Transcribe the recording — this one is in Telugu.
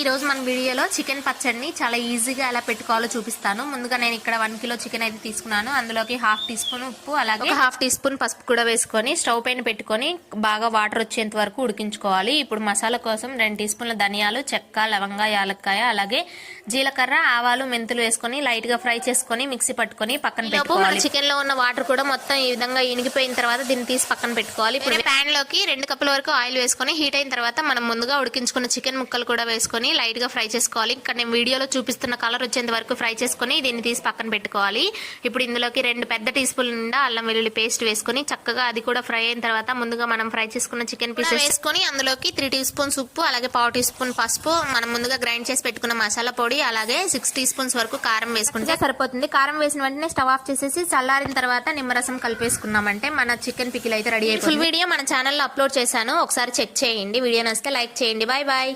రోజు మన వీడియోలో చికెన్ పచ్చడిని చాలా ఈజీగా ఎలా పెట్టుకోవాలో చూపిస్తాను. ముందుగా నేను ఇక్కడ 1 కిలో చికెన్ అయితే తీసుకున్నాను. అందులోకి 1/2 టీ స్పూన్ ఉప్పు, అలాగే 1/2 టీ స్పూన్ పసుపు కూడా వేసుకొని స్టవ్ పైన పెట్టుకొని బాగా వాటర్ వచ్చేంత వరకు ఉడికించుకోవాలి. ఇప్పుడు మసాలా కోసం 2 టీ స్పూన్ల ధనియాలు, చెక్క, లవంగ, యాలక్కాయ, అలాగే జీలకర్ర, ఆవాలు, మెంతులు వేసుకొని లైట్ గా ఫ్రై చేసుకొని మిక్సీ పట్టుకొని పక్కన పెట్టుకోవాలి. చికెన్ లో ఉన్న వాటర్ కూడా మొత్తం ఈ విధంగా ఇనిగిపోయిన తర్వాత దీన్ని తీసి పక్కన పెట్టుకోవాలి. ఇప్పుడు ప్యాన్ లోకి 2 కప్పుల వరకు ఆయిల్ వేసుకొని హీట్ అయిన తర్వాత మనం ముందుగా ఉడికించుకున్న చికెన్ ముక్కలు కూడా వేసుకొని లైట్ గా ఫ్రై చేసుకోవాలి. ఇక్కడ నేను వీడియోలో చూపిస్తున్న కలర్ వచ్చేంత వరకు ఫ్రై చేసుకొని దీన్ని తీసి పక్కన పెట్టుకోవాలి. ఇప్పుడు ఇందులోకి 2 పెద్ద టీ స్పూన్ల నిండా అల్లం వెల్లుల్లి పేస్ట్ వేసుకొని చక్కగా అది కూడా ఫ్రై అయిన తర్వాత ముందుగా మనం ఫ్రై చేసుకున్న చికెన్ పీసెస్ వేసుకొని అందులోకి 3 టీ స్పూన్స్ ఉప్పు, అలాగే 1/2 టీ స్పూన్ పసుపు, మనం ముందుగా గ్రైండ్ చేసి పెట్టుకున్న మసాలా పొడి, అలాగే 6 టీ స్పూన్స్ వరకు కారం వేసుకుంటే సరిపోతుంది. కారం వేసిన వెంటనే స్టవ్ ఆఫ్ చేసేసి చల్లారిన తర్వాత నిమ్మరసం కలిపేసుకున్నామంటే మన చికెన్ పికిల్ అయితే రెడీ అయిపోయింది. ఫుల్ వీడియో మన ఛానల్లో అప్లోడ్ చేశాను, ఒకసారి చెక్ చేయండి. వీడియో నచ్చితే లైక్ చేయండి. Bye bye.